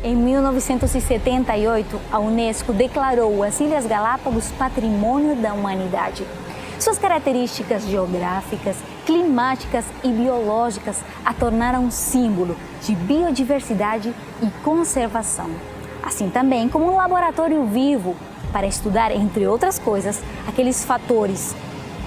Em 1978, a Unesco declarou as Ilhas Galápagos Patrimônio da Humanidade. Suas características geográficas, climáticas e biológicas a tornaram um símbolo de biodiversidade e conservação. Assim também como um laboratório vivo para estudar, entre outras coisas, aqueles fatores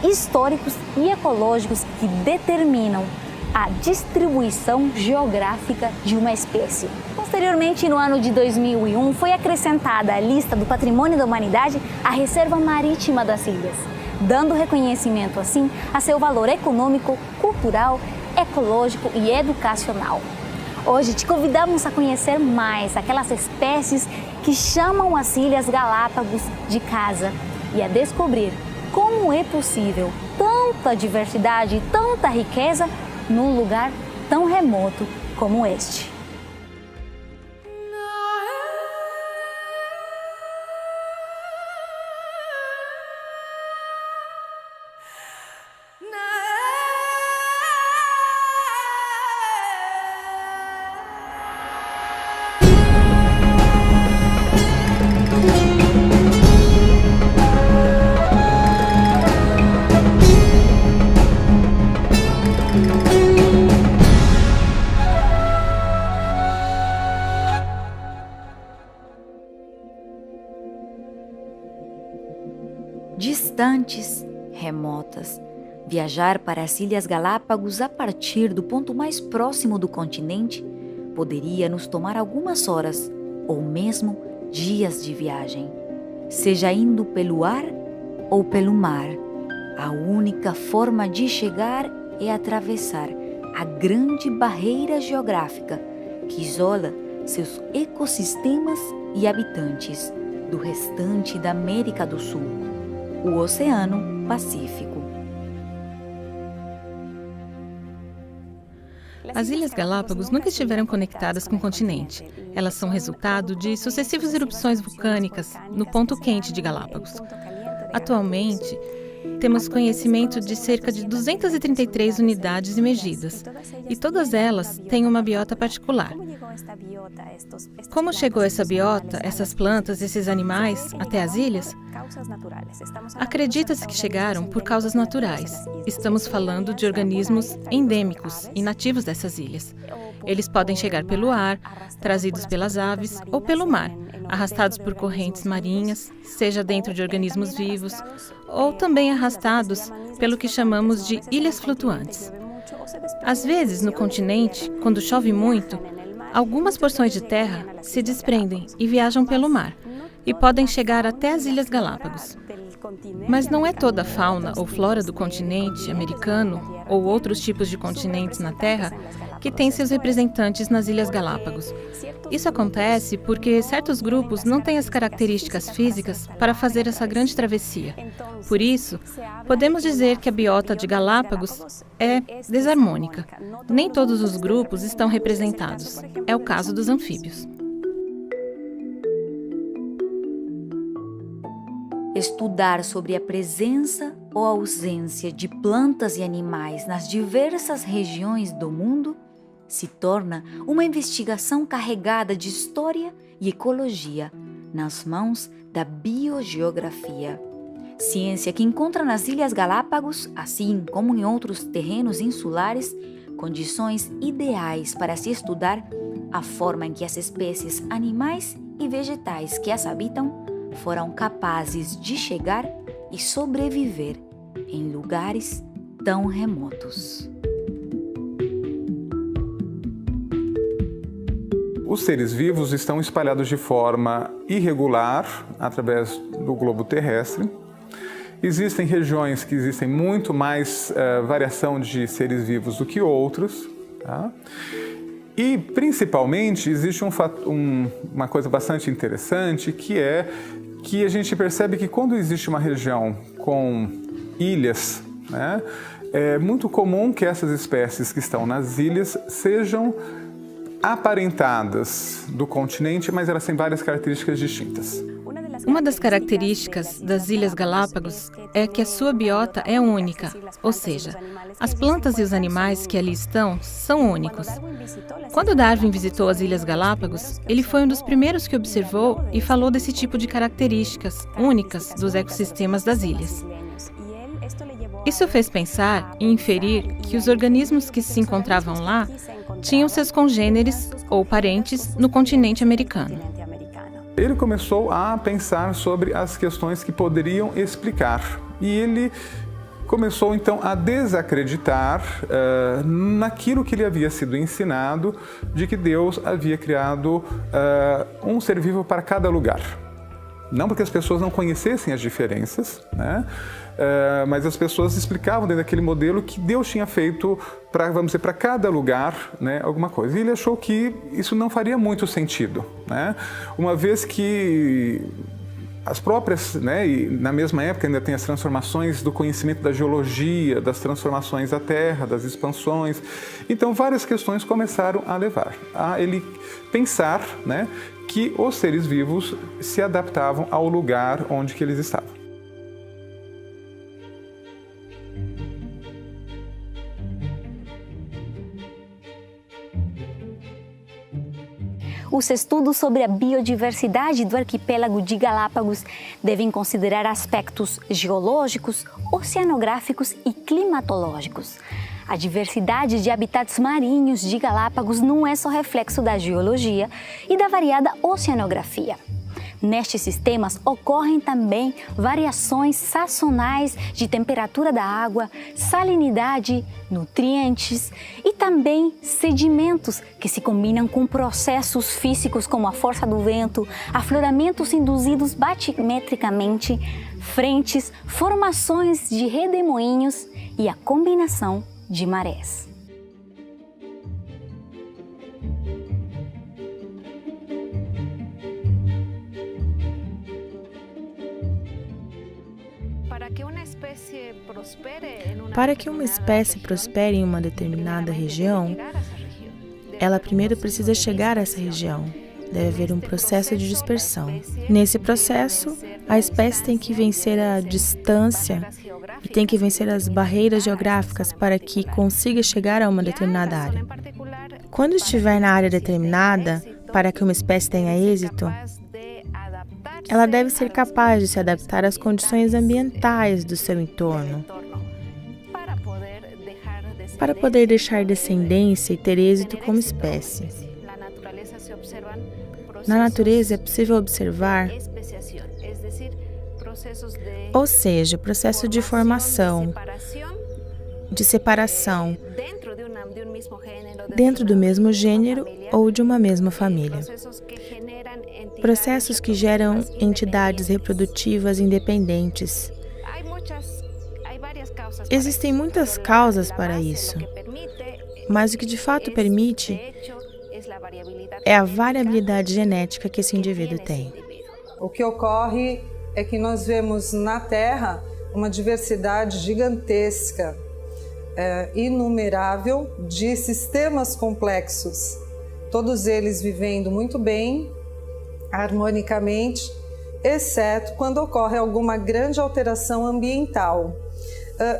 históricos e ecológicos que determinam a distribuição geográfica de uma espécie. Posteriormente, no ano de 2001, foi acrescentada à lista do Patrimônio da Humanidade a Reserva Marítima das Ilhas, dando reconhecimento, assim, a seu valor econômico, cultural, ecológico e educacional. Hoje te convidamos a conhecer mais aquelas espécies que chamam as Ilhas Galápagos de casa e a descobrir como é possível tanta diversidade e tanta riqueza num lugar tão remoto como este. Distantes, remotas. Viajar para as Ilhas Galápagos a partir do ponto mais próximo do continente poderia nos tomar algumas horas ou mesmo dias de viagem. Seja indo pelo ar ou pelo mar, a única forma de chegar é atravessar a grande barreira geográfica que isola seus ecossistemas e habitantes do restante da América do Sul, o Oceano Pacífico. As Ilhas Galápagos nunca estiveram conectadas com o continente. Elas são resultado de sucessivas erupções vulcânicas no ponto quente de Galápagos. Atualmente, temos conhecimento de cerca de 233 unidades emergidas, e todas elas têm uma biota particular. Como chegou essa biota, essas plantas, esses animais, até as ilhas? Acredita-se que chegaram por causas naturais. Estamos falando de organismos endêmicos e nativos dessas ilhas. Eles podem chegar pelo ar, trazidos pelas aves, ou pelo mar, arrastados por correntes marinhas, seja dentro de organismos vivos, ou também arrastados pelo que chamamos de ilhas flutuantes. Às vezes, no continente, quando chove muito, algumas porções de terra se desprendem e viajam pelo mar, e podem chegar até as Ilhas Galápagos. Mas não é toda a fauna ou flora do continente americano ou outros tipos de continentes na Terra que tem seus representantes nas Ilhas Galápagos. Isso acontece porque certos grupos não têm as características físicas para fazer essa grande travessia. Por isso, podemos dizer que a biota de Galápagos é desarmônica. Nem todos os grupos estão representados. É o caso dos anfíbios. Estudar sobre a presença ou ausência de plantas e animais nas diversas regiões do mundo se torna uma investigação carregada de história e ecologia nas mãos da biogeografia. Ciência que encontra nas Ilhas Galápagos, assim como em outros terrenos insulares, condições ideais para se estudar a forma em que as espécies animais e vegetais que as habitam foram capazes de chegar e sobreviver em lugares tão remotos. Os seres vivos estão espalhados de forma irregular através do globo terrestre. Existem regiões que existem muito mais variação de seres vivos do que outros, tá? E, principalmente, existe uma coisa bastante interessante, que é que a gente percebe que quando existe uma região com ilhas, né, é muito comum que essas espécies que estão nas ilhas sejam aparentadas do continente, mas elas têm várias características distintas. Uma das características das Ilhas Galápagos é que a sua biota é única, ou seja, as plantas e os animais que ali estão são únicos. Quando Darwin visitou as Ilhas Galápagos, ele foi um dos primeiros que observou e falou desse tipo de características únicas dos ecossistemas das ilhas. Isso fez pensar e inferir que os organismos que se encontravam lá tinham seus congêneres ou parentes no continente americano. Ele começou a pensar sobre as questões que poderiam explicar e ele começou então a desacreditar naquilo que lhe havia sido ensinado de que Deus havia criado um ser vivo para cada lugar. Não porque as pessoas não conhecessem as diferenças, né? Mas as pessoas explicavam dentro daquele modelo que Deus tinha feito para, vamos dizer, para cada lugar, né, alguma coisa. E ele achou que isso não faria muito sentido, né? Uma vez que as próprias, né, e na mesma época ainda tem as transformações do conhecimento da geologia, das transformações da Terra, das expansões. Então, várias questões começaram a levar a ele pensar, né, que os seres vivos se adaptavam ao lugar onde que eles estavam. Os estudos sobre a biodiversidade do arquipélago de Galápagos devem considerar aspectos geológicos, oceanográficos e climatológicos. A diversidade de habitats marinhos de Galápagos não é só reflexo da geologia e da variada oceanografia. Nestes sistemas ocorrem também variações sazonais de temperatura da água, salinidade, nutrientes e também sedimentos que se combinam com processos físicos como a força do vento, afloramentos induzidos batimetricamente, frentes, formações de redemoinhos e a combinação de marés. Para que uma espécie prospere em uma determinada região, ela primeiro precisa chegar a essa região. Deve haver um processo de dispersão. Nesse processo, a espécie tem que vencer a distância e tem que vencer as barreiras geográficas para que consiga chegar a uma determinada área. Quando estiver na área determinada, para que uma espécie tenha êxito, ela deve ser capaz de se adaptar às condições ambientais do seu entorno, para poder deixar descendência e ter êxito como espécie. Na natureza é possível observar, ou seja, o processo de formação, de separação, dentro do mesmo gênero ou de uma mesma família. Processos que geram entidades reprodutivas independentes. Existem muitas causas para isso, mas o que de fato permite é a variabilidade genética que esse indivíduo tem. O que ocorre é que nós vemos na Terra uma diversidade gigantesca, inumerável, de sistemas complexos, todos eles vivendo muito bem, harmonicamente, exceto quando ocorre alguma grande alteração ambiental.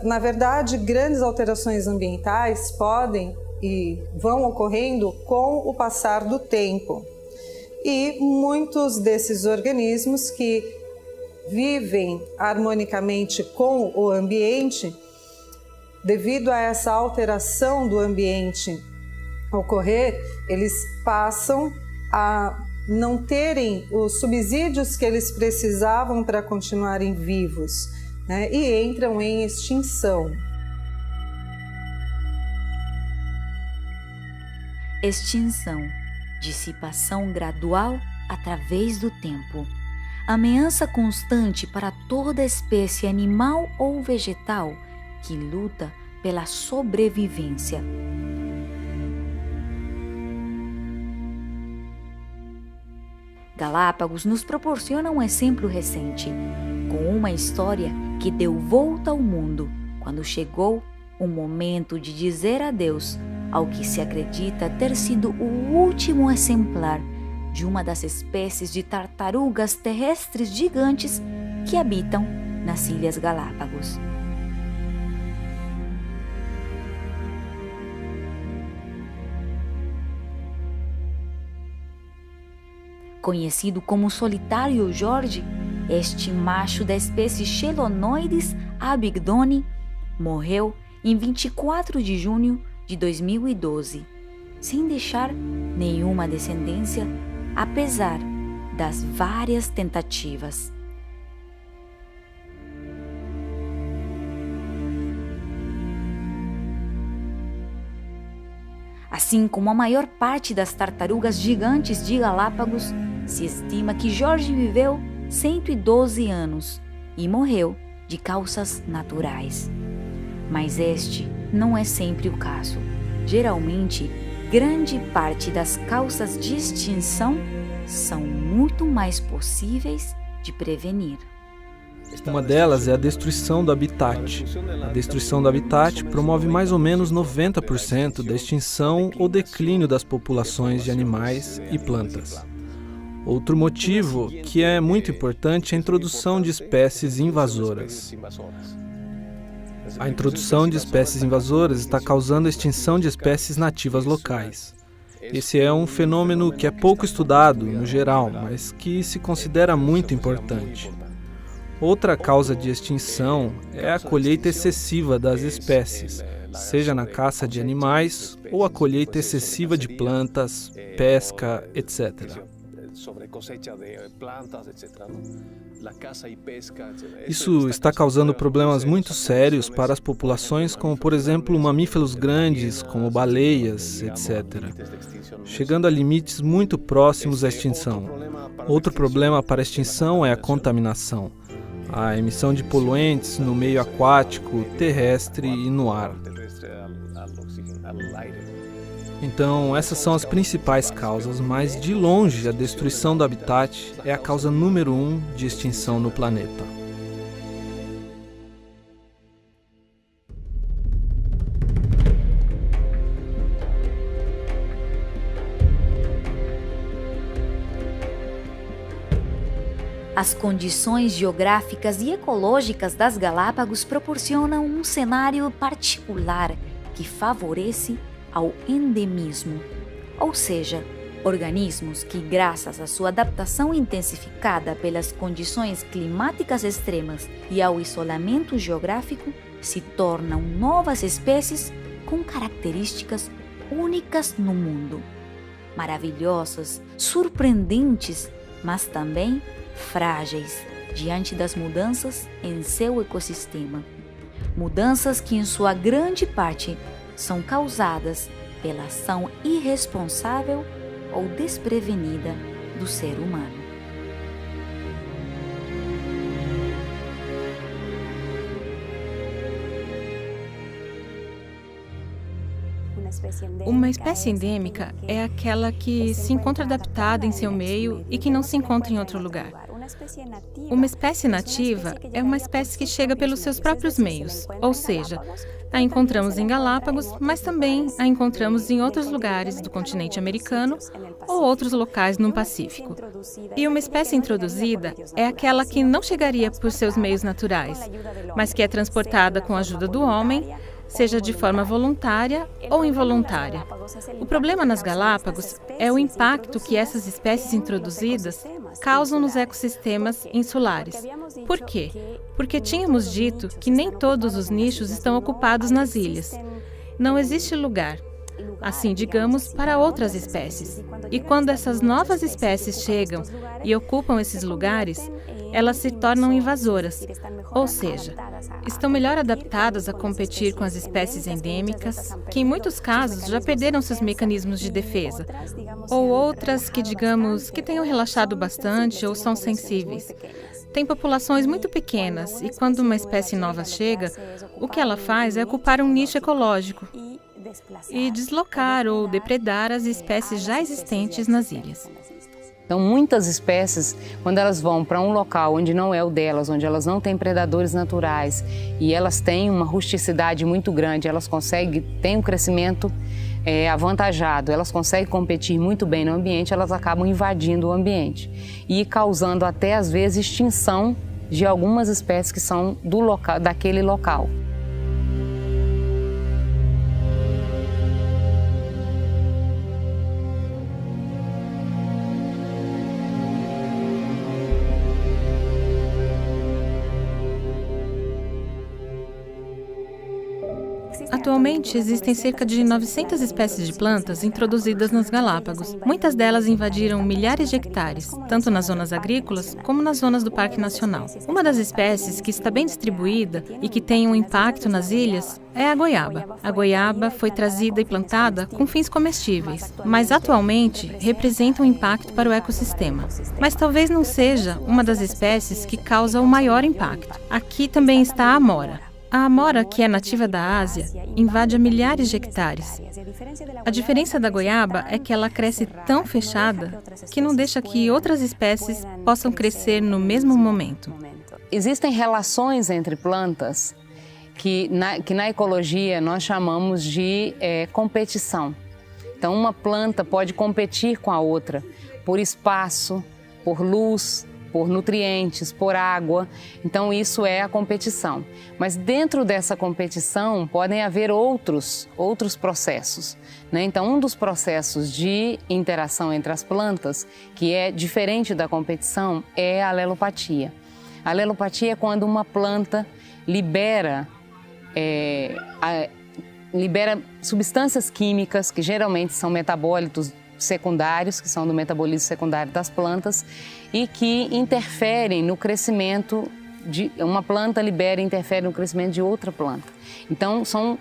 Na verdade, grandes alterações ambientais podem e vão ocorrendo com o passar do tempo. E muitos desses organismos que vivem harmonicamente com o ambiente, devido a essa alteração do ambiente ocorrer, eles passam a não terem os subsídios que eles precisavam para continuarem vivos, né? E entram em extinção. Extinção, dissipação gradual através do tempo, ameaça constante para toda espécie animal ou vegetal que luta pela sobrevivência. Galápagos nos proporciona um exemplo recente, com uma história que deu volta ao mundo quando chegou o momento de dizer adeus ao que se acredita ter sido o último exemplar de uma das espécies de tartarugas terrestres gigantes que habitam nas Ilhas Galápagos. Conhecido como solitário Jorge, este macho da espécie Chelonoidis abigdoni morreu em 24 de junho de 2012, sem deixar nenhuma descendência, apesar das várias tentativas. Assim como a maior parte das tartarugas gigantes de Galápagos, se estima que Jorge viveu 112 anos e morreu de causas naturais. Mas este não é sempre o caso. Geralmente, grande parte das causas de extinção são muito mais possíveis de prevenir. Uma delas é a destruição do habitat. A destruição do habitat promove mais ou menos 90% da extinção ou declínio das populações de animais e plantas. Outro motivo que é muito importante é a introdução de espécies invasoras. A introdução de espécies invasoras está causando a extinção de espécies nativas locais. Esse é um fenômeno que é pouco estudado, no geral, mas que se considera muito importante. Outra causa de extinção é a colheita excessiva das espécies, seja na caça de animais ou a colheita excessiva de plantas, pesca, etc. Isso está causando problemas muito sérios para as populações, como por exemplo mamíferos grandes, como baleias, etc., chegando a limites muito próximos à extinção. Outro problema para a extinção é a contaminação, a emissão de poluentes no meio aquático, terrestre e no ar. Então, essas são as principais causas, mas de longe a destruição do habitat é a causa número 1 de extinção no planeta. As condições geográficas e ecológicas das Galápagos proporcionam um cenário particular que favorece ao endemismo, ou seja, organismos que, graças à sua adaptação intensificada pelas condições climáticas extremas e ao isolamento geográfico, se tornam novas espécies com características únicas no mundo. Maravilhosas, surpreendentes, mas também frágeis diante das mudanças em seu ecossistema. Mudanças que, em sua grande parte, são causadas pela ação irresponsável ou desprevenida do ser humano. Uma espécie endêmica é aquela que se encontra adaptada em seu meio e que não se encontra em outro lugar. Uma espécie nativa é uma espécie que chega pelos seus próprios meios, ou seja, a encontramos em Galápagos, mas também a encontramos em outros lugares do continente americano ou outros locais no Pacífico. E uma espécie introduzida é aquela que não chegaria por seus meios naturais, mas que é transportada com a ajuda do homem, seja de forma voluntária ou involuntária. O problema nas Galápagos é o impacto que essas espécies introduzidas causam nos ecossistemas insulares. Por quê? Porque tínhamos dito que nem todos os nichos estão ocupados nas ilhas. Não existe lugar, assim digamos, para outras espécies. E quando essas novas espécies chegam e ocupam esses lugares, elas se tornam invasoras, ou seja, estão melhor adaptadas a competir com as espécies endêmicas, que em muitos casos já perderam seus mecanismos de defesa, ou outras que, digamos, que tenham relaxado bastante ou são sensíveis. Tem populações muito pequenas e quando uma espécie nova chega, o que ela faz é ocupar um nicho ecológico e deslocar ou depredar as espécies já existentes nas ilhas. Então, muitas espécies, quando elas vão para um local onde não é o delas, onde elas não têm predadores naturais e elas têm uma rusticidade muito grande, elas têm um crescimento avantajado, elas conseguem competir muito bem no ambiente, elas acabam invadindo o ambiente e causando até, às vezes, extinção de algumas espécies que são daquele local. Atualmente, existem cerca de 900 espécies de plantas introduzidas nas Galápagos. Muitas delas invadiram milhares de hectares, tanto nas zonas agrícolas como nas zonas do Parque Nacional. Uma das espécies que está bem distribuída e que tem um impacto nas ilhas é a goiaba. A goiaba foi trazida e plantada com fins comestíveis, mas atualmente representa um impacto para o ecossistema. Mas talvez não seja uma das espécies que causa o maior impacto. Aqui também está a amora. A amora, que é nativa da Ásia, invade milhares de hectares. A diferença da goiaba é que ela cresce tão fechada que não deixa que outras espécies possam crescer no mesmo momento. Existem relações entre plantas que na ecologia nós chamamos de competição. Então, uma planta pode competir com a outra por espaço, por luz, por nutrientes, por água. Então, isso é a competição. Mas dentro dessa competição podem haver outros processos, né? Então, um dos processos de interação entre as plantas, que é diferente da competição, é a alelopatia. A alelopatia é quando uma planta libera substâncias químicas, que geralmente são metabólitos secundários, que são do metabolismo secundário das plantas, e que interferem no crescimento de uma planta, interfere no crescimento de outra planta. Então, são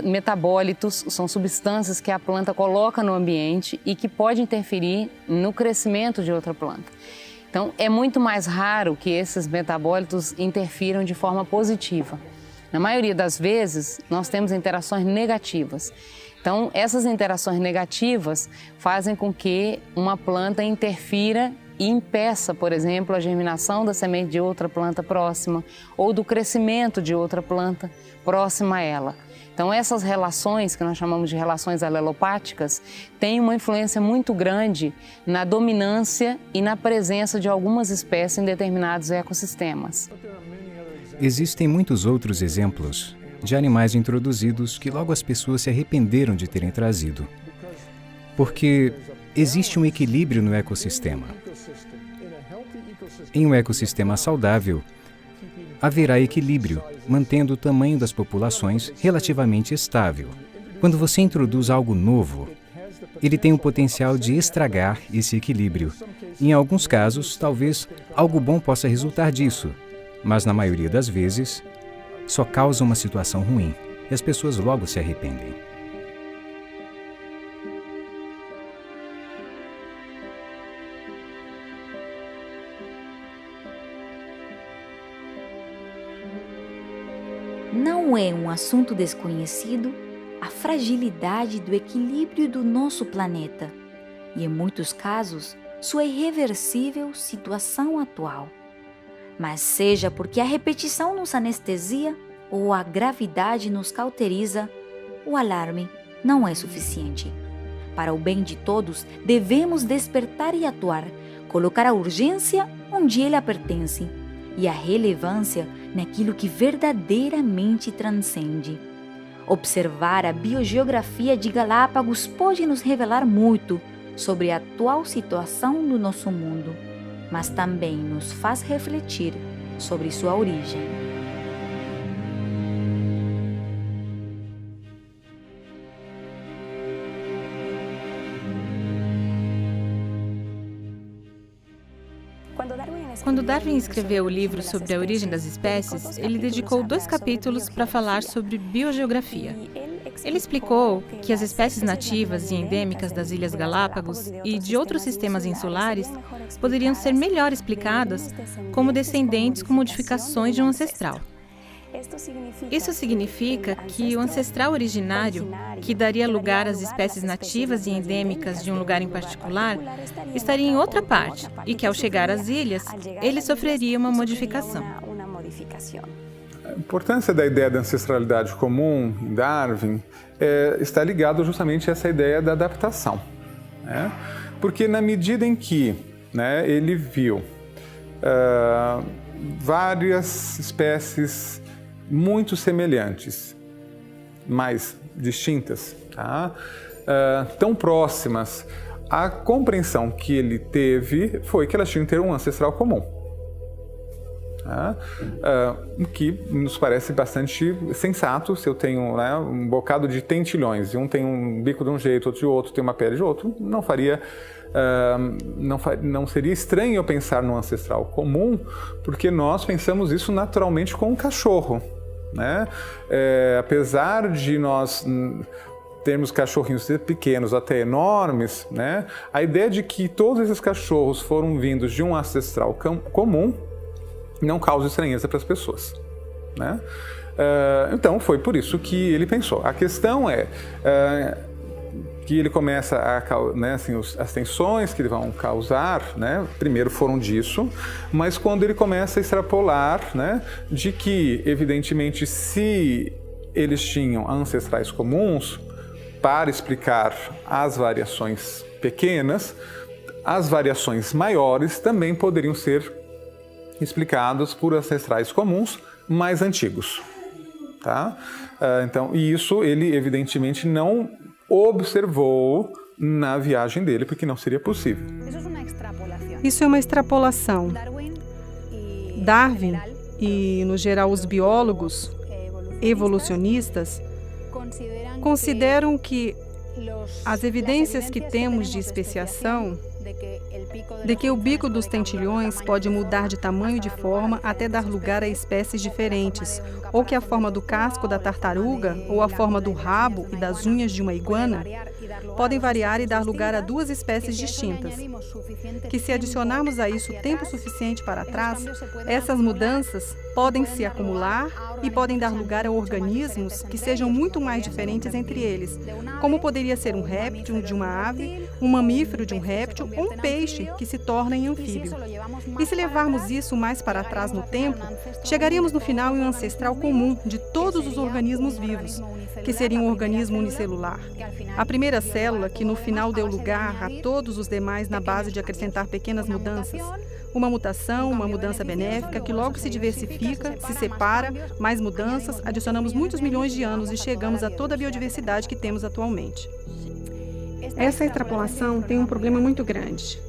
metabólitos, são substâncias que a planta coloca no ambiente e que pode interferir no crescimento de outra planta. Então, é muito mais raro que esses metabólitos interfiram de forma positiva. Na maioria das vezes, nós temos interações negativas. Então, essas interações negativas fazem com que uma planta interfira e impeça, por exemplo, a germinação da semente de outra planta próxima ou do crescimento de outra planta próxima a ela. Então, essas relações, que nós chamamos de relações alelopáticas, têm uma influência muito grande na dominância e na presença de algumas espécies em determinados ecossistemas. Existem muitos outros exemplos de animais introduzidos que logo as pessoas se arrependeram de terem trazido. Porque existe um equilíbrio no ecossistema. Em um ecossistema saudável, haverá equilíbrio, mantendo o tamanho das populações relativamente estável. Quando você introduz algo novo, ele tem o potencial de estragar esse equilíbrio. Em alguns casos, talvez algo bom possa resultar disso, mas na maioria das vezes, só causa uma situação ruim e as pessoas logo se arrependem. Não é um assunto desconhecido a fragilidade do equilíbrio do nosso planeta e, em muitos casos, sua irreversível situação atual. Mas seja porque a repetição nos anestesia ou a gravidade nos cauteriza, o alarme não é suficiente. Para o bem de todos, devemos despertar e atuar, colocar a urgência onde ela pertence e a relevância naquilo que verdadeiramente transcende. Observar a biogeografia de Galápagos pode nos revelar muito sobre a atual situação do nosso mundo, mas também nos faz refletir sobre sua origem. Quando Darwin escreveu o livro sobre a origem das espécies, ele dedicou 2 capítulos para falar sobre biogeografia. Ele explicou que as espécies nativas e endêmicas das Ilhas Galápagos e de outros sistemas insulares poderiam ser melhor explicadas como descendentes com modificações de um ancestral. Isso significa que o ancestral originário, que daria lugar às espécies nativas e endêmicas de um lugar em particular, estaria em outra parte e que, ao chegar às ilhas, ele sofreria uma modificação. A importância da ideia da ancestralidade comum em Darwin está ligada justamente a essa ideia da adaptação, né? Porque na medida em que, né, ele viu várias espécies muito semelhantes, mas distintas, tá? Tão próximas, a compreensão que ele teve foi que elas tinham que ter um ancestral comum. Que nos parece bastante sensato. Se eu tenho, né, um bocado de tentilhões e um tem um bico de um jeito, outro de outro, tem uma pele de outro, não seria estranho eu pensar no ancestral comum, porque nós pensamos isso naturalmente com um cachorro, né? Apesar de nós termos cachorrinhos pequenos até enormes, né? A ideia de que todos esses cachorros foram vindos de um ancestral comum não causa estranheza para as pessoas, né? Então foi por isso que ele pensou. A questão é que ele começa a, né, assim, as tensões que ele vão causar, né, primeiro foram disso, mas quando ele começa a extrapolar, né, de que evidentemente se eles tinham ancestrais comuns para explicar as variações pequenas, as variações maiores também poderiam ser explicados por ancestrais comuns mais antigos, tá? Então, e isso ele evidentemente não observou na viagem dele, porque não seria possível. Isso é uma extrapolação. Darwin e, no geral, os biólogos evolucionistas consideram que as evidências que temos de especiação, de que o bico dos tentilhões pode mudar de tamanho e de forma até dar lugar a espécies diferentes, ou que a forma do casco da tartaruga ou a forma do rabo e das unhas de uma iguana podem variar e dar lugar a duas espécies distintas. Que se adicionarmos a isso tempo suficiente para trás, essas mudanças podem se acumular e podem dar lugar a organismos que sejam muito mais diferentes entre eles, como poderia ser um réptil de uma ave, um mamífero de um réptil ou um peixe que se torna em anfíbio. E se levarmos isso mais para trás no tempo, chegaríamos no final em um ancestral comum de todos os organismos vivos, que seria um organismo unicelular. A primeira célula que no final deu lugar a todos os demais na base de acrescentar pequenas mudanças. Uma mutação, uma mudança benéfica que logo se diversifica, se separa, mais mudanças, adicionamos muitos milhões de anos e chegamos a toda a biodiversidade que temos atualmente. Essa extrapolação tem um problema muito grande.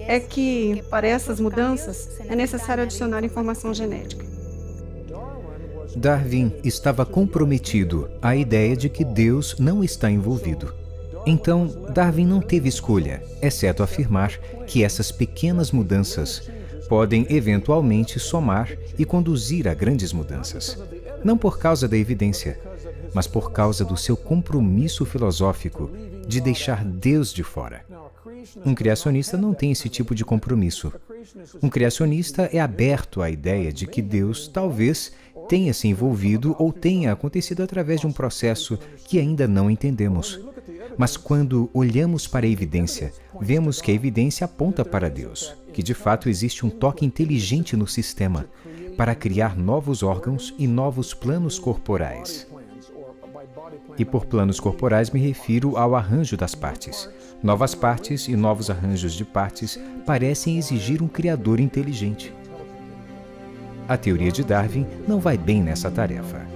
É que, para essas mudanças, é necessário adicionar informação genética. Darwin estava comprometido à ideia de que Deus não está envolvido. Então, Darwin não teve escolha, exceto afirmar que essas pequenas mudanças podem eventualmente somar e conduzir a grandes mudanças. Não por causa da evidência, mas por causa do seu compromisso filosófico de deixar Deus de fora. Um criacionista não tem esse tipo de compromisso. Um criacionista é aberto à ideia de que Deus talvez tenha se envolvido ou tenha acontecido através de um processo que ainda não entendemos. Mas quando olhamos para a evidência, vemos que a evidência aponta para Deus, que de fato existe um toque inteligente no sistema para criar novos órgãos e novos planos corporais. E por planos corporais me refiro ao arranjo das partes. Novas partes e novos arranjos de partes parecem exigir um criador inteligente. A teoria de Darwin não vai bem nessa tarefa.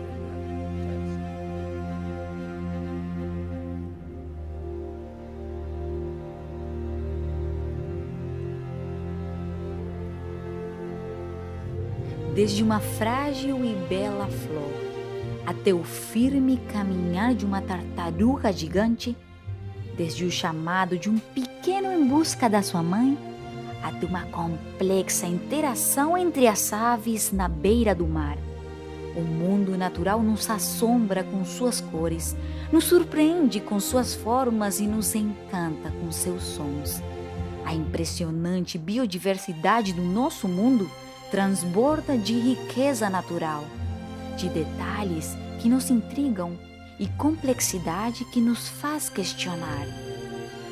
Desde uma frágil e bela flor até o firme caminhar de uma tartaruga gigante, desde o chamado de um pequeno em busca da sua mãe, até uma complexa interação entre as aves na beira do mar. O mundo natural nos assombra com suas cores, nos surpreende com suas formas e nos encanta com seus sons. A impressionante biodiversidade do nosso mundo transborda de riqueza natural, de detalhes que nos intrigam e complexidade que nos faz questionar.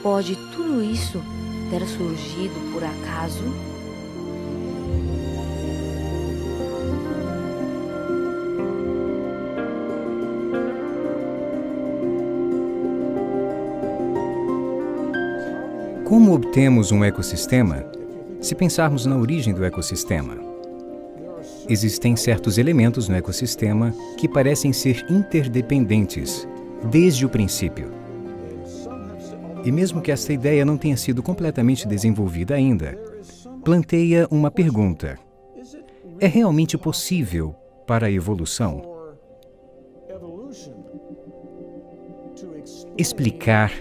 Pode tudo isso ter surgido por acaso? Como obtemos um ecossistema? Se pensarmos na origem do ecossistema, existem certos elementos no ecossistema que parecem ser interdependentes desde o princípio. E mesmo que esta ideia não tenha sido completamente desenvolvida ainda, planteia uma pergunta. É realmente possível para a evolução explicar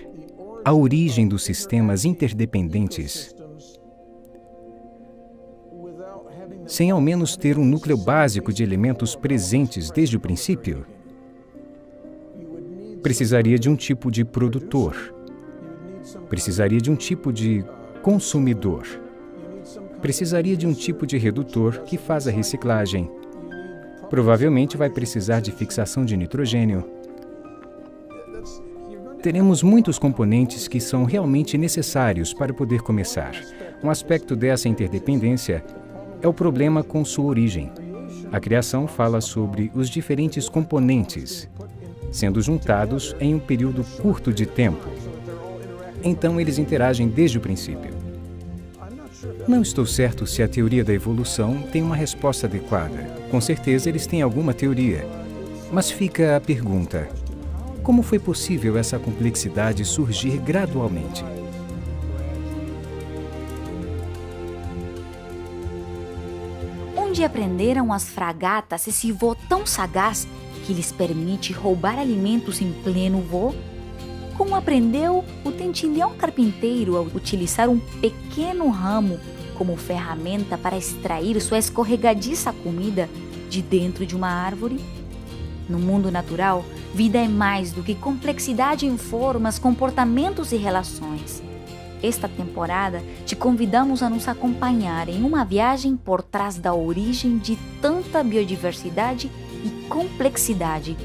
a origem dos sistemas interdependentes sem ao menos ter um núcleo básico de elementos presentes desde o princípio? Precisaria de um tipo de produtor, precisaria de um tipo de consumidor, precisaria de um tipo de redutor que faz a reciclagem. Provavelmente vai precisar de fixação de nitrogênio. Teremos muitos componentes que são realmente necessários para poder começar. Um aspecto dessa interdependência é o problema com sua origem. A criação fala sobre os diferentes componentes sendo juntados em um período curto de tempo. Então eles interagem desde o princípio. Não estou certo se a teoria da evolução tem uma resposta adequada. Com certeza eles têm alguma teoria. Mas fica a pergunta: como foi possível essa complexidade surgir gradualmente? Onde aprenderam as fragatas esse voo tão sagaz que lhes permite roubar alimentos em pleno voo? Como aprendeu o tentilhão carpinteiro a utilizar um pequeno ramo como ferramenta para extrair sua escorregadiça comida de dentro de uma árvore? No mundo natural, vida é mais do que complexidade em formas, comportamentos e relações. Esta temporada, te convidamos a nos acompanhar em uma viagem por trás da origem de tanta biodiversidade e complexidade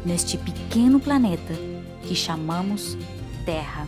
neste pequeno planeta que chamamos Terra.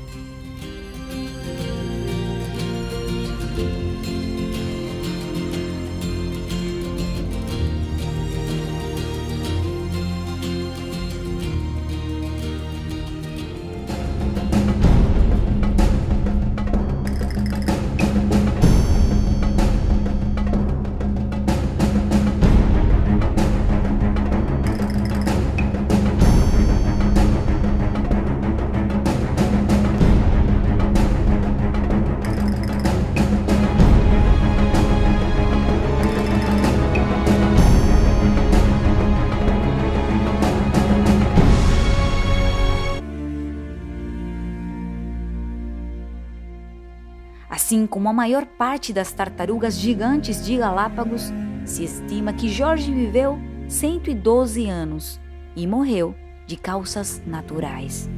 Assim como a maior parte das tartarugas gigantes de Galápagos, se estima que Jorge viveu 112 anos e morreu de causas naturais.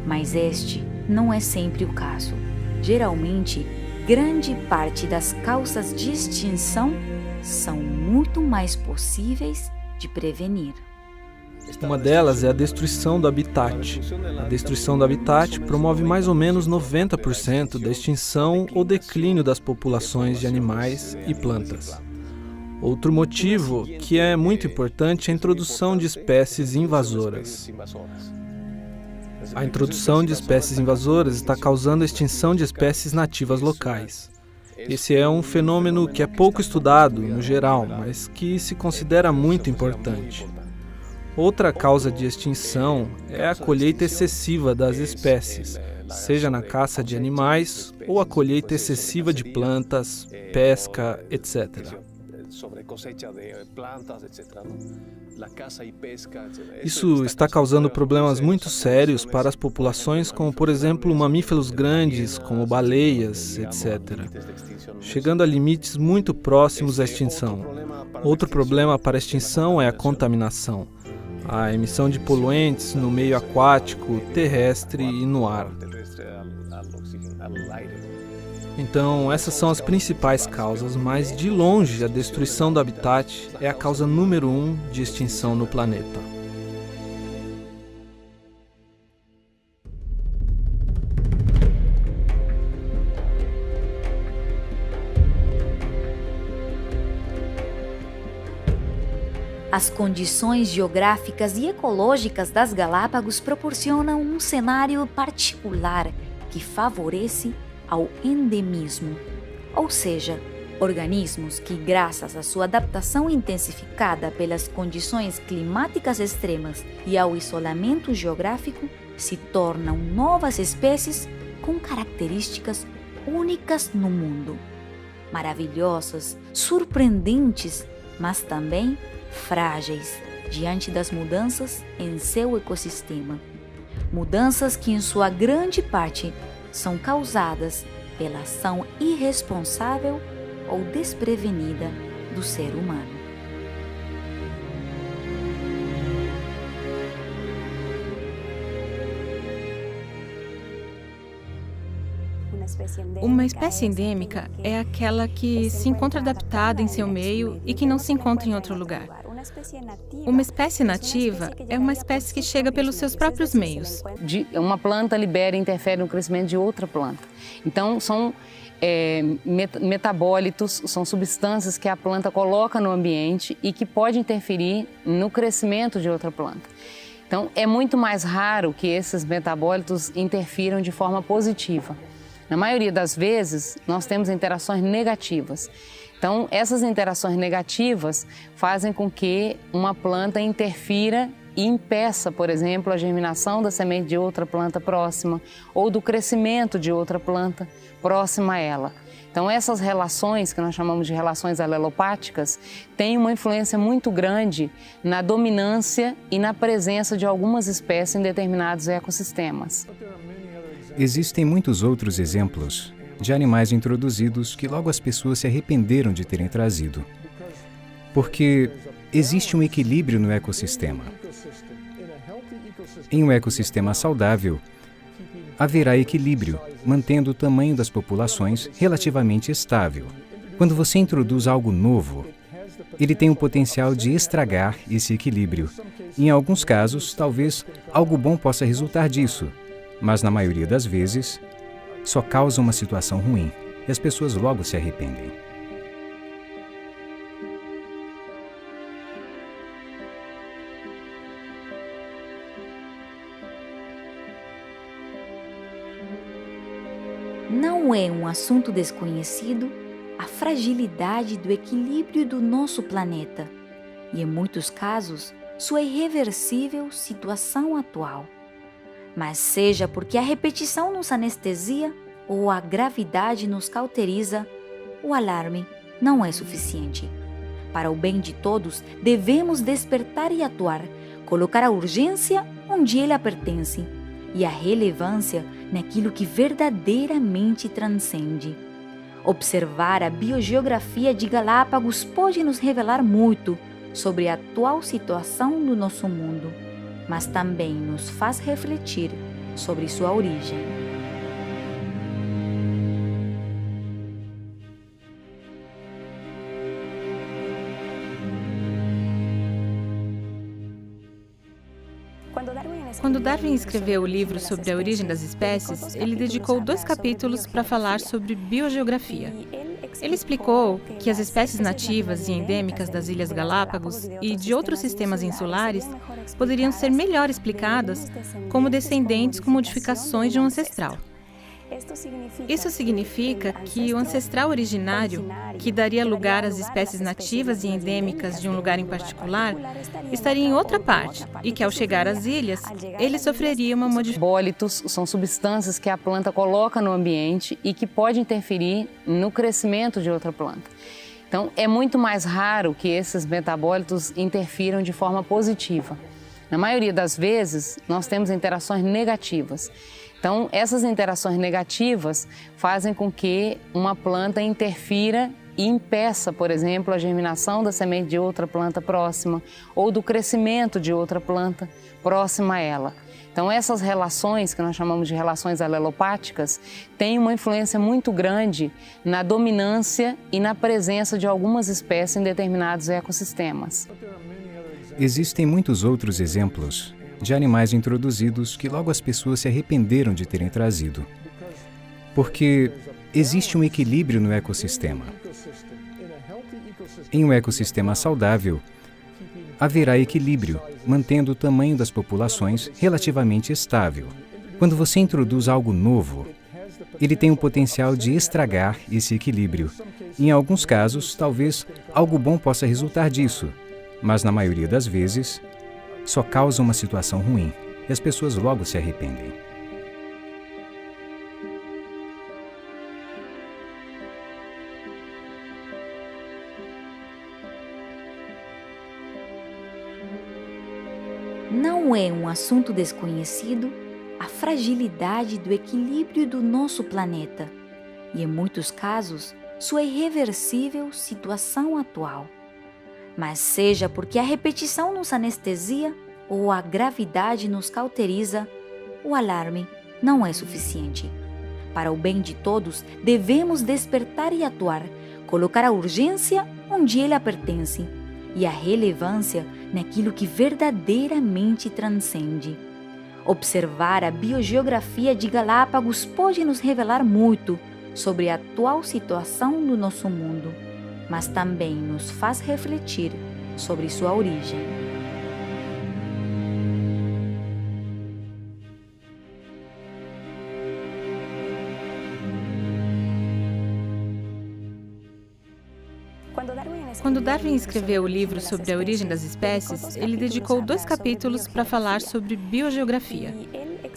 Mas este não é sempre o caso. Geralmente, grande parte das causas de extinção são muito mais possíveis de prevenir. Uma delas é a destruição do habitat. A destruição do habitat promove mais ou menos 90% da extinção ou declínio das populações de animais e plantas. Outro motivo que é muito importante é a introdução de espécies invasoras. A introdução de espécies invasoras está causando a extinção de espécies nativas locais. Esse é um fenômeno que é pouco estudado no geral, mas que se considera muito importante. Outra causa de extinção é a colheita excessiva das espécies, seja na caça de animais ou a colheita excessiva de plantas, pesca, etc. Isso está causando problemas muito sérios para as populações, como por exemplo mamíferos grandes, como baleias, etc., chegando a limites muito próximos à extinção. Outro problema para a extinção é a contaminação, a emissão de poluentes no meio aquático, terrestre e no ar. Então, essas são as principais causas, mas de longe a destruição do habitat é a causa número 1 de extinção no planeta. As condições geográficas e ecológicas das Galápagos proporcionam um cenário particular que favorece ao endemismo, ou seja, organismos que, graças à sua adaptação intensificada pelas condições climáticas extremas e ao isolamento geográfico, se tornam novas espécies com características únicas no mundo, maravilhosas, surpreendentes mas também frágeis diante das mudanças em seu ecossistema. Mudanças que, em sua grande parte, são causadas pela ação irresponsável ou desprevenida do ser humano. Uma espécie endêmica é aquela que se encontra adaptada em seu meio e que não se encontra em outro lugar. Uma espécie nativa é uma espécie que chega pelos seus próprios meios. Uma planta libera e interfere no crescimento de outra planta. Então, são metabólitos, são substâncias que a planta coloca no ambiente e que pode interferir no crescimento de outra planta. Então, é muito mais raro que esses metabólitos interfiram de forma positiva. Na maioria das vezes, nós temos interações negativas. Então, essas interações negativas fazem com que uma planta interfira e impeça, por exemplo, a germinação da semente de outra planta próxima ou do crescimento de outra planta próxima a ela. Então, essas relações, que nós chamamos de relações alelopáticas, têm uma influência muito grande na dominância e na presença de algumas espécies em determinados ecossistemas. Existem muitos outros exemplos de animais introduzidos que logo as pessoas se arrependeram de terem trazido. Porque existe um equilíbrio no ecossistema. Em um ecossistema saudável, haverá equilíbrio, mantendo o tamanho das populações relativamente estável. Quando você introduz algo novo, ele tem o potencial de estragar esse equilíbrio. Em alguns casos, talvez algo bom possa resultar disso, mas na maioria das vezes, só causa uma situação ruim e as pessoas logo se arrependem. Não é um assunto desconhecido a fragilidade do equilíbrio do nosso planeta e, em muitos casos, sua irreversível situação atual. Mas seja porque a repetição nos anestesia ou a gravidade nos cauteriza, o alarme não é suficiente. Para o bem de todos, devemos despertar e atuar, colocar a urgência onde ela pertence e a relevância naquilo que verdadeiramente transcende. Observar a biogeografia de Galápagos pode nos revelar muito sobre a atual situação do nosso mundo, mas também nos faz refletir sobre sua origem. Quando Darwin escreveu o livro sobre a origem das espécies, ele dedicou 2 capítulos para falar sobre biogeografia. Ele explicou que as espécies nativas e endêmicas das Ilhas Galápagos e de outros sistemas insulares poderiam ser melhor explicadas como descendentes com modificações de um ancestral. Isso significa que o ancestral originário, que daria lugar às espécies nativas e endêmicas de um lugar em particular, estaria em outra parte e que, ao chegar às ilhas, ele sofreria uma modificação. Metabólitos são substâncias que a planta coloca no ambiente e que pode interferir no crescimento de outra planta. Então, é muito mais raro que esses metabólitos interfiram de forma positiva. Na maioria das vezes, nós temos interações negativas. Então, essas interações negativas fazem com que uma planta interfira e impeça, por exemplo, a germinação da semente de outra planta próxima ou do crescimento de outra planta próxima a ela. Então, essas relações, que nós chamamos de relações alelopáticas, têm uma influência muito grande na dominância e na presença de algumas espécies em determinados ecossistemas. Existem muitos outros exemplos de animais introduzidos que logo as pessoas se arrependeram de terem trazido. Porque existe um equilíbrio no ecossistema. Em um ecossistema saudável, haverá equilíbrio, mantendo o tamanho das populações relativamente estável. Quando você introduz algo novo, ele tem o potencial de estragar esse equilíbrio. Em alguns casos, talvez algo bom possa resultar disso, mas na maioria das vezes, só causa uma situação ruim e as pessoas logo se arrependem. não é um assunto desconhecido a fragilidade do equilíbrio do nosso planeta e, em muitos casos, sua irreversível situação atual. Mas seja porque a repetição nos anestesia ou a gravidade nos cauteriza, o alarme não é suficiente. Para o bem de todos, devemos despertar e atuar, colocar a urgência onde ela pertence e a relevância naquilo que verdadeiramente transcende. Observar a biogeografia de Galápagos pode nos revelar muito sobre a atual situação do nosso mundo, mas também nos faz refletir sobre sua origem. Quando Darwin escreveu o livro sobre a origem das espécies, ele dedicou 2 capítulos para falar sobre biogeografia.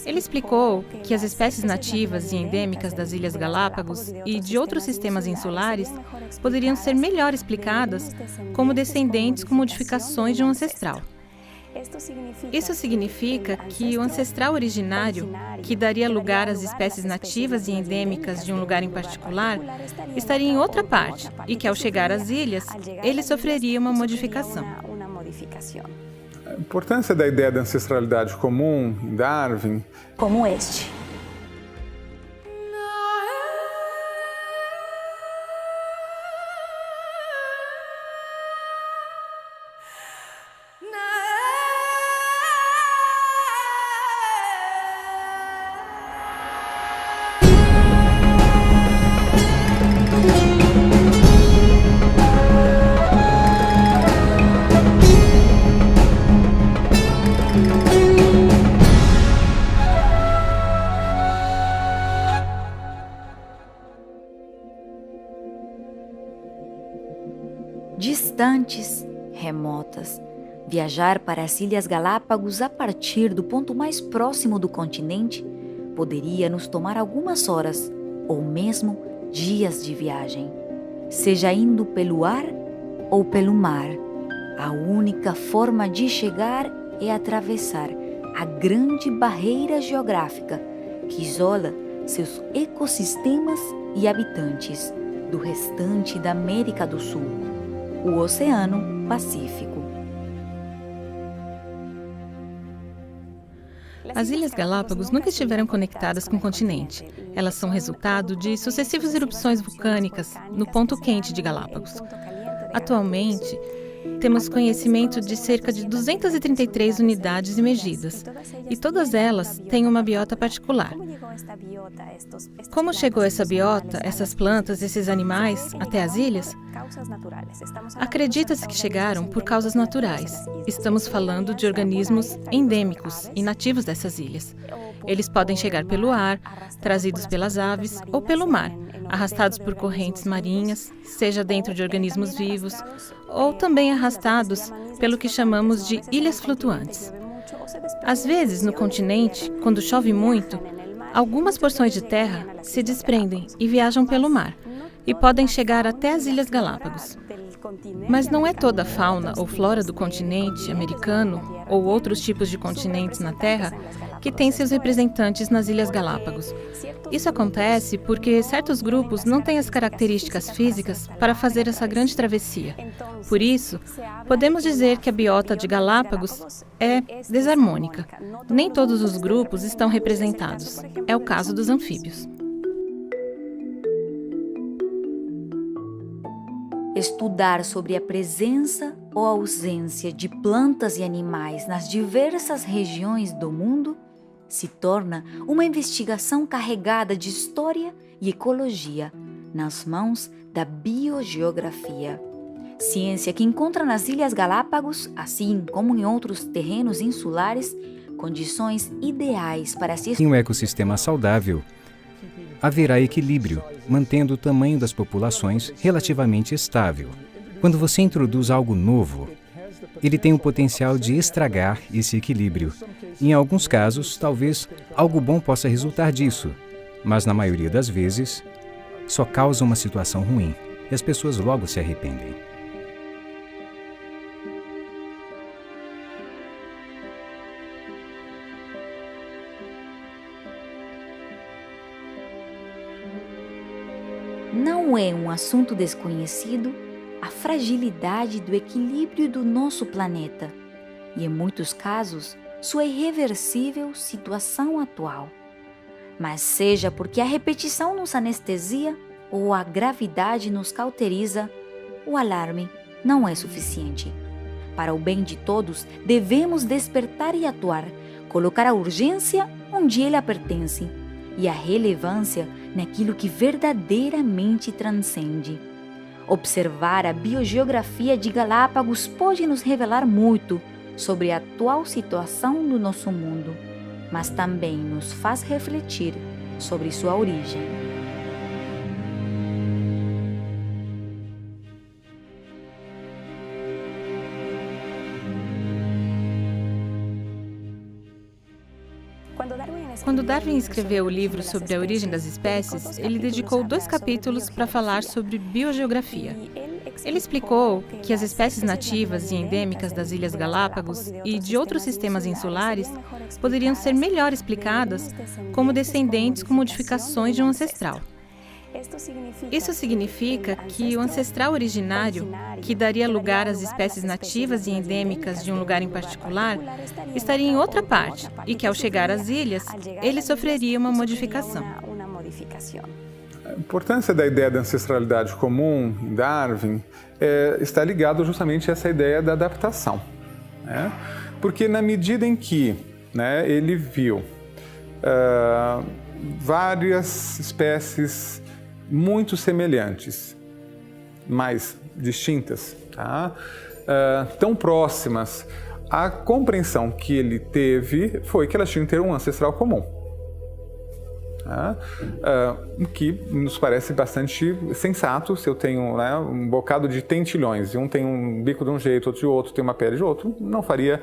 Ele explicou que as espécies nativas e endêmicas das Ilhas Galápagos e de outros sistemas insulares poderiam ser melhor explicadas como descendentes com modificações de um ancestral. Isso significa que o ancestral originário, que daria lugar às espécies nativas e endêmicas de um lugar em particular, estaria em outra parte e que, ao chegar às ilhas, ele sofreria uma modificação. A importância da ideia da ancestralidade comum em Darwin, como este. Distantes, remotas, viajar para as Ilhas Galápagos a partir do ponto mais próximo do continente poderia nos tomar algumas horas ou mesmo dias de viagem. Seja indo pelo ar ou pelo mar, a única forma de chegar é atravessar a grande barreira geográfica que isola seus ecossistemas e habitantes do restante da América do Sul, o Oceano Pacífico. As Ilhas Galápagos nunca estiveram conectadas com o continente. Elas são resultado de sucessivas erupções vulcânicas no ponto quente de Galápagos. Atualmente, temos conhecimento de cerca de 233 unidades emergidas, e todas elas têm uma biota particular. Como chegou essa biota, essas plantas, esses animais, até as ilhas? Acredita-se que chegaram por causas naturais. Estamos falando de organismos endêmicos e nativos dessas ilhas. Eles podem chegar pelo ar, trazidos pelas aves, ou pelo mar, arrastados por correntes marinhas, seja dentro de organismos vivos, ou também arrastados pelo que chamamos de ilhas flutuantes. Às vezes, no continente, quando chove muito, algumas porções de terra se desprendem e viajam pelo mar, e podem chegar até as Ilhas Galápagos. Mas não é toda a fauna ou flora do continente americano ou outros tipos de continentes na Terra que tem seus representantes nas Ilhas Galápagos. Isso acontece porque certos grupos não têm as características físicas para fazer essa grande travessia. Por isso, podemos dizer que a biota de Galápagos é desarmônica. Nem todos os grupos estão representados. É o caso dos anfíbios. Estudar sobre a presença ou ausência de plantas e animais nas diversas regiões do mundo se torna uma investigação carregada de história e ecologia nas mãos da biogeografia. Ciência que encontra nas Ilhas Galápagos, assim como em outros terrenos insulares, condições ideais para se... Em um ecossistema saudável, haverá equilíbrio, mantendo o tamanho das populações relativamente estável. Quando você introduz algo novo, ele tem o potencial de estragar esse equilíbrio. Em alguns casos, talvez algo bom possa resultar disso, mas na maioria das vezes, só causa uma situação ruim e as pessoas logo se arrependem. não é um assunto desconhecido a fragilidade do equilíbrio do nosso planeta e, em muitos casos, sua irreversível situação atual. Mas seja porque a repetição nos anestesia ou a gravidade nos cauteriza, o alarme não é suficiente. Para o bem de todos, devemos despertar e atuar, colocar a urgência onde ela pertence e a relevância naquilo que verdadeiramente transcende. Observar a biogeografia de Galápagos pode nos revelar muito sobre a atual situação do nosso mundo, mas também nos faz refletir sobre sua origem. Quando Darwin escreveu o livro sobre a origem das espécies, ele dedicou 2 capítulos para falar sobre biogeografia. Ele explicou que as espécies nativas e endêmicas das Ilhas Galápagos e de outros sistemas insulares poderiam ser melhor explicadas como descendentes com modificações de um ancestral. Isso significa que o ancestral originário, que daria lugar às espécies nativas e endêmicas de um lugar em particular, estaria em outra parte e que, ao chegar às ilhas, ele sofreria uma modificação. A importância da ideia da ancestralidade comum em Darwin está ligada justamente a essa ideia da adaptação, né? Porque na medida em que, né, ele viu várias espécies muito semelhantes, mas distintas, tá? Tão próximas, a compreensão que ele teve foi que elas tinham que ter um ancestral comum. O que nos parece bastante sensato. Se eu tenho, né, um bocado de tentilhões e um tem um bico de um jeito, outro de outro, tem uma pele de outro, não seria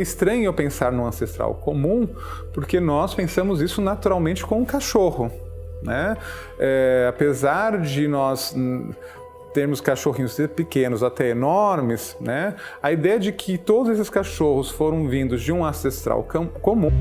estranho eu pensar no ancestral comum, porque nós pensamos isso naturalmente com um cachorro, né? Apesar de nós termos cachorrinhos pequenos até enormes, né, a ideia de que todos esses cachorros foram vindos de um ancestral comum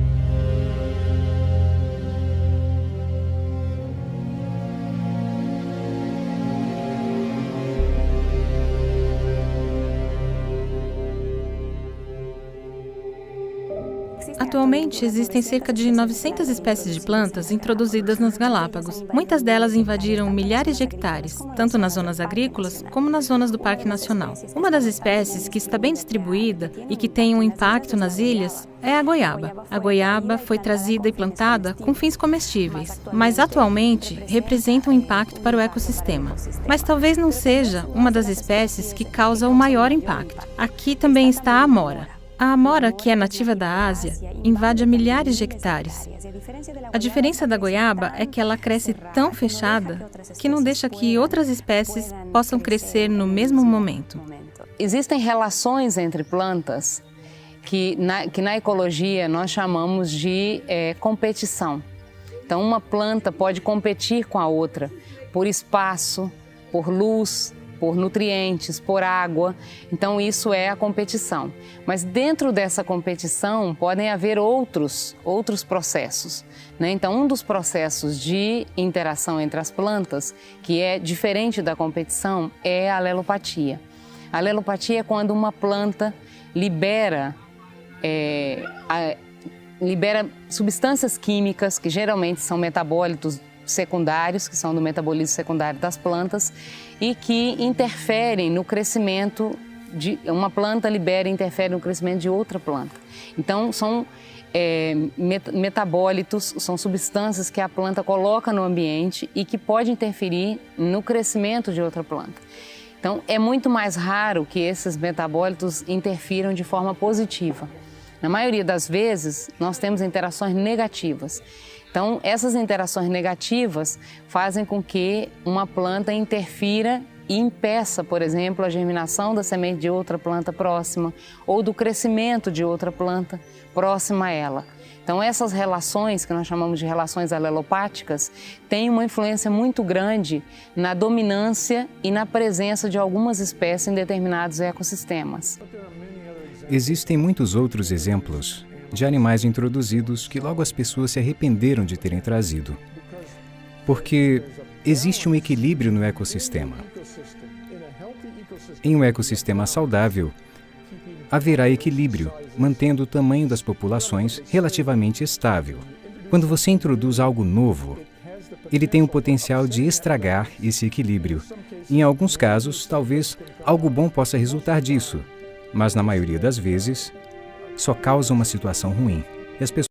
Atualmente, existem cerca de 900 espécies de plantas introduzidas nas Galápagos. Muitas delas invadiram milhares de hectares, tanto nas zonas agrícolas como nas zonas do Parque Nacional. Uma das espécies que está bem distribuída e que tem um impacto nas ilhas é a goiaba. A goiaba foi trazida e plantada com fins comestíveis, mas atualmente representa um impacto para o ecossistema. Mas talvez não seja uma das espécies que causa o maior impacto. Aqui também está a amora. A amora, que é nativa da Ásia, invade milhares de hectares. A diferença da goiaba é que ela cresce tão fechada que não deixa que outras espécies possam crescer no mesmo momento. Existem relações entre plantas que na ecologia nós chamamos de competição. Então, uma planta pode competir com a outra por espaço, por luz, por nutrientes, por água. Então, isso é a competição. Mas dentro dessa competição podem haver outros processos, né? Então, um dos processos de interação entre as plantas, que é diferente da competição, é a alelopatia. A alelopatia é quando uma planta libera substâncias químicas, que geralmente são metabólitos secundários, que são do metabolismo secundário das plantas, e que interferem no crescimento de uma planta, interfere no crescimento de outra planta. Então, são metabólitos, são substâncias que a planta coloca no ambiente e que pode interferir no crescimento de outra planta. Então, é muito mais raro que esses metabólitos interfiram de forma positiva. Na maioria das vezes, nós temos interações negativas. Então, essas interações negativas fazem com que uma planta interfira e impeça, por exemplo, a germinação da semente de outra planta próxima ou do crescimento de outra planta próxima a ela. Então, essas relações, que nós chamamos de relações alelopáticas, têm uma influência muito grande na dominância e na presença de algumas espécies em determinados ecossistemas. Existem muitos outros exemplos de animais introduzidos que logo as pessoas se arrependeram de terem trazido. Porque existe um equilíbrio no ecossistema. Em um ecossistema saudável, haverá equilíbrio, mantendo o tamanho das populações relativamente estável. Quando você introduz algo novo, ele tem o potencial de estragar esse equilíbrio. Em alguns casos, talvez algo bom possa resultar disso, mas na maioria das vezes, só causa uma situação ruim. E as pessoas